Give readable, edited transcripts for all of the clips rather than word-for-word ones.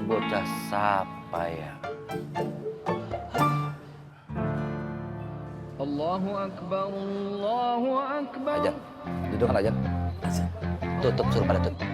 bocah siapa ya? Allahu Akbar, Allahu Akbar. Ajan, duduk kan Ajan. Tutup, suruh pada tutup.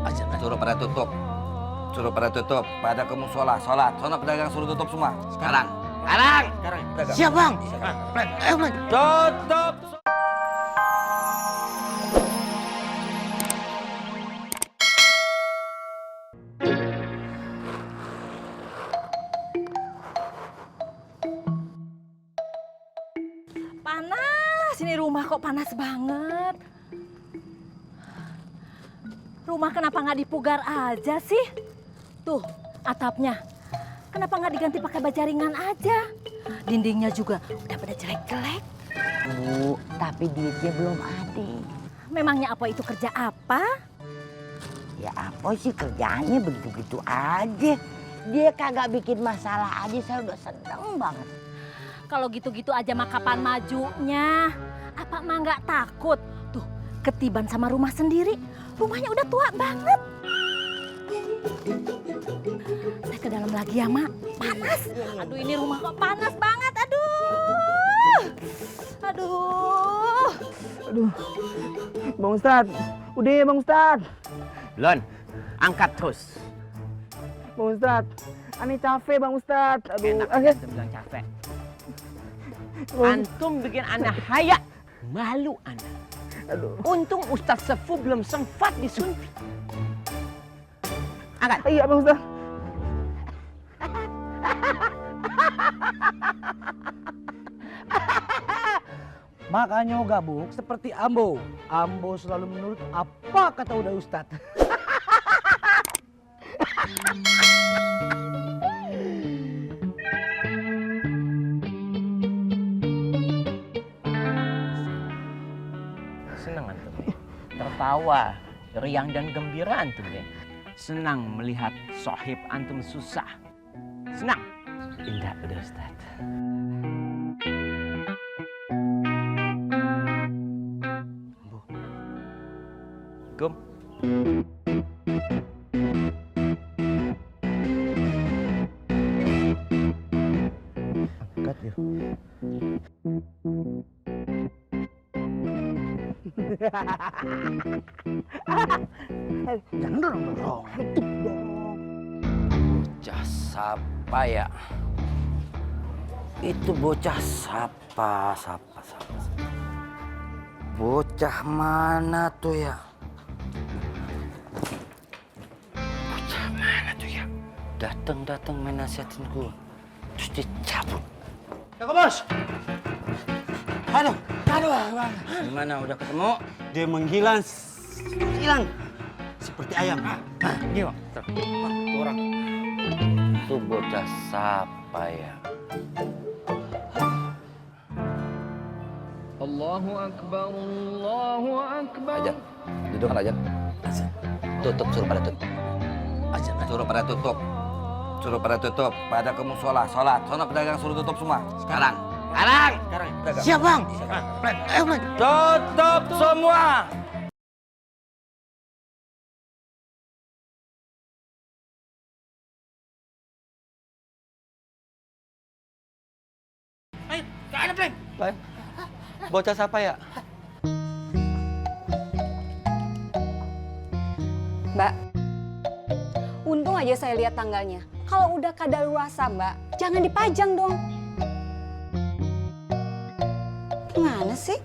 Ajan, suruh pada tutup. Suruh pada tutup. Pada ke musola, sholat. Sono pedagang suruh tutup semua. Sekarang. Sekarang. Siap bang. Ayo bang. Tutup. Panas, ini rumah kok panas banget. Rumah kenapa nggak dipugar aja sih? Tuh, atapnya. Kenapa nggak diganti pakai bajaringan aja? Dindingnya juga udah pada jelek-jelek. Bu, tapi duitnya belum ada. Memangnya apa itu kerja apa? Ya apa sih kerjanya begitu-begitu aja. Dia kagak bikin masalah aja, saya udah seneng banget. Kalau gitu-gitu aja mah kapan majunya? Apa mah nggak takut? Tuh, ketiban sama rumah sendiri. Rumahnya udah tua banget. Saya ke dalam lagi ya, Mak. Panas. Aduh, ini rumah kok panas banget. Aduh. Aduh, Bang Ustadz, udah ya Bang Ustadz. Lon, angkat terus. Bang Ustadz, aneh capek Bang Ustadz. Aduh, Enak antum bilang capek. Antum bikin anak hayak, malu anak. Aduh. Untung Ustadz Sefu belum sempat disuntik. Angkat. Iya Bang Ustadz. Makanya gabuk seperti Ambo. Ambo selalu menurut apa kata udah Ustadz. Senang antum ya. Tertawa, riang dan gembira antum ya. Senang melihat sohib antum susah. Senang. Indah udah Ustadz. Gum. Angkat ya. Jangan dorong. Tutup dong. Bocah siapa ya? Itu bocah siapa? Bocah mana tuh ya? Bocah mana tuh ya? Datang main nasihatin gua. Terus dicabut. Kakak Bos. Aduh. Gimana, udah ketemu? Dia menghilang, hilang seperti ayam. Gimana? Orang. Itu bocah siapa ya? Allahu Akbar, Allahu Akbar. Ajan, duduk kan Ajan. Tutup, suruh pada tutup. Ajan, suruh pada tutup. Suruh pada tutup. Pada ke musola, sholat. Sono pedagang suruh tutup semua. Sekarang. Pedagang. Siap bang. Ayo bang. Tutup semua. Ayo, ke anak Pleng. Bocah siapa ya? Mbak, untung aja saya lihat tanggalnya. Kalau udah kadaluarsa, Mbak, jangan dipajang dong. Gimana sih?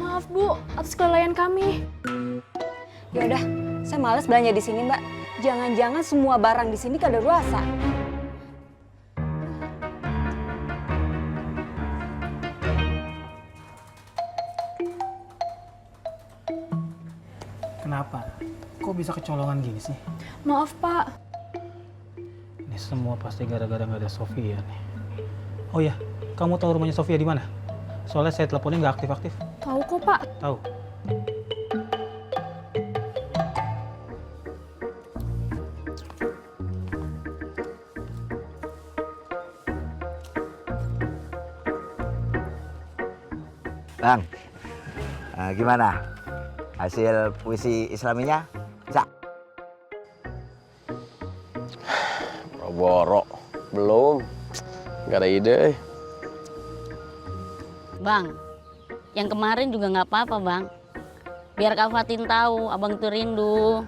Maaf Bu, atas kelalaian kami. Ya udah, saya males belanja di sini, Mbak. Jangan-jangan semua barang di sini kadaluarsa. Kenapa? Kok bisa kecolongan gini sih? Maaf Pak. Ini semua pasti gara-gara nggak ada Sofia nih. Oh ya, kamu tahu rumahnya Sofia di mana? Soalnya saya teleponnya nggak aktif-aktif. Tahu kok Pak. Tahu? Bang, gimana? Hasil puisi islaminya? Bisa? Boro. Belum. Gak ada ide. Bang, yang kemarin juga nggak apa-apa bang. Biar Kak Fatin tahu abang tuh rindu.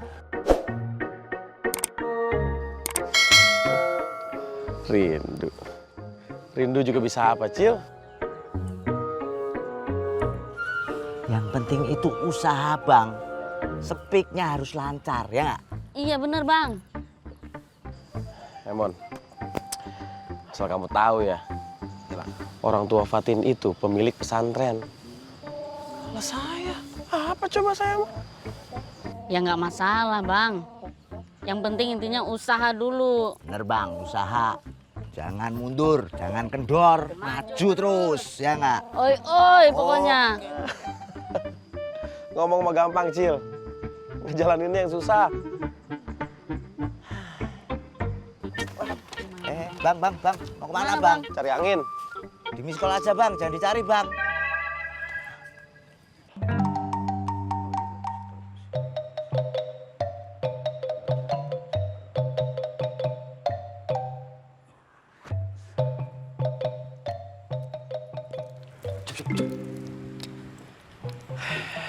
Rindu. Rindu juga bisa apa, Cil? Yang penting itu usaha bang. Speaknya harus lancar ya nggak? Iya bener bang. Emon, asal kamu tahu ya, orang tua Fatin itu pemilik pesantren. Kalau saya, apa coba saya mah? Ya nggak masalah bang. Yang penting intinya usaha dulu. Bener bang, usaha. Jangan mundur, jangan kendor, maju terus ya nggak? Oi oi pokoknya. Ngomong mah gampang, Cil. Ngejalaninnya yang susah. Bang, mau kemana bang? Cari angin. Di miskol aja bang, jangan dicari bang.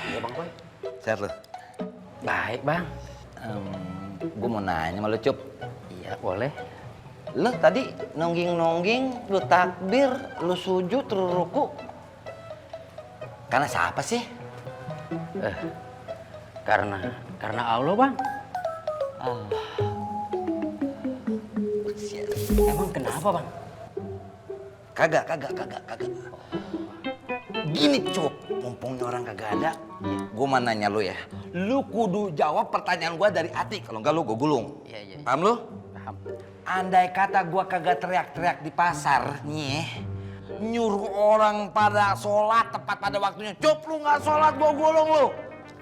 Iya Bang Boy. Sehat lo? Baik bang. Gue mau nanya sama lo Cup. Iya boleh. Lo tadi nongging-nongging, lo takbir, lo sujud, lo ruku. Karena siapa sih? Karena Allah bang. Emang kenapa bang? Kagak. Gini Cup, mumpungnya orang kagak ada, gue mau nanya lo ya. Lu kudu jawab pertanyaan gue dari hati, kalau enggak lu gue gulung. Iya. Paham lu? Paham. Andai kata gue kagak teriak-teriak di pasar, nih, nyuruh orang pada sholat tepat pada waktunya. Cup, lu nggak sholat gue gulung lu.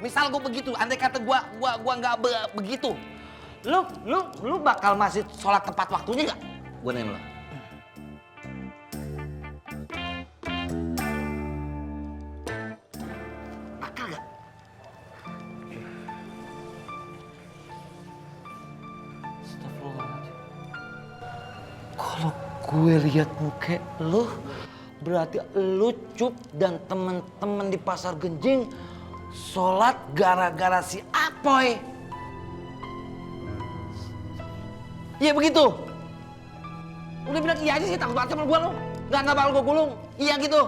Misal gue begitu, andai kata gue nggak begitu, lu bakal masih sholat tepat waktunya nggak? Gue nanya lo. Bakal nggak? Kalau gue lihat muka lu, berarti lu Cup dan temen-temen di pasar Genjing sholat gara-gara si Apoy. Iya begitu. Udah bilang iya aja sih, takut banget sama gue lu. Nggak bakal gue gulung. Iya gitu.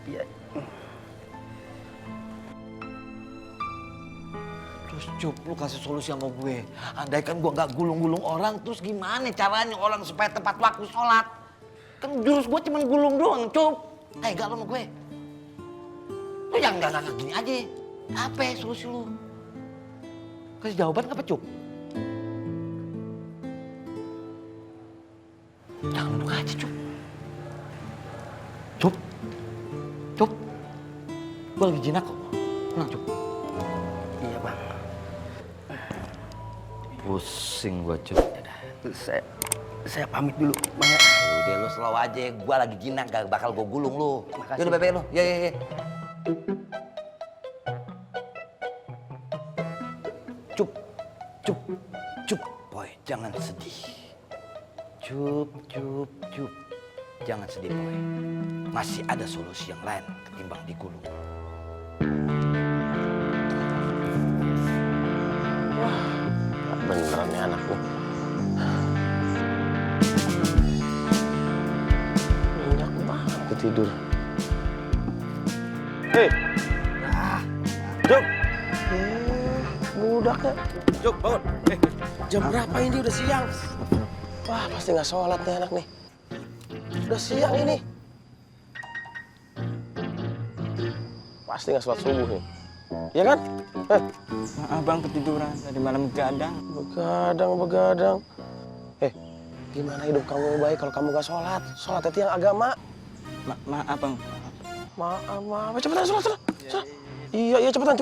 Iya. Terus Cup, lu kasih solusi sama gue. Andai kan gue nggak gulung-gulung orang, terus gimana caranya orang supaya tepat waktu sholat? Kan jurus gue cuma gulung doang, Cup. Gak lo sama gue. Lu jangan gak gini aja. Apa ya solusi lu? Kasih jawaban apa, Cup? Jangan nunduk aja, Cup. Cup. Gue lagi jinak kok. Tenang, Cup. Iya bang. Pusing gue, Cup. Saya pamit dulu bang ya. Udah lu slow aja, gue lagi jinak, gak bakal gue gulung lu. Makasih. Yaudah bebe lu, ya. Cup, boy, jangan sedih. Cup. Jangan sedih, boy. Masih ada solusi yang lain ketimbang digulung. Wah, beneran nih anak nih. Nyenyak banget tidur. Hei, Cup. Budaknya. Cup, bangun. Jam berapa ini? Udah siang. Wah, pasti nggak sholat nih anak nih. Udah siang ini. Pasti nggak sholat subuh nih. Iya kan? Abang ketiduran tadi malam begadang. Begadang. Gimana hidup kamu baik kalau kamu nggak sholat? Sholat itu yang agama. Maaf bang. Maaf. Cepetan sholat. Iya, cepetan.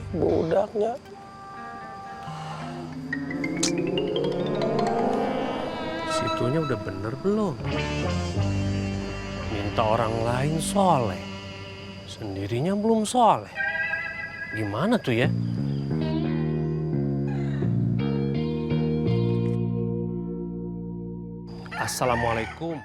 Budaknya. Situnya udah bener belum? Minta orang lain soleh, sendirinya belum soleh. Gimana tuh ya? Assalamualaikum.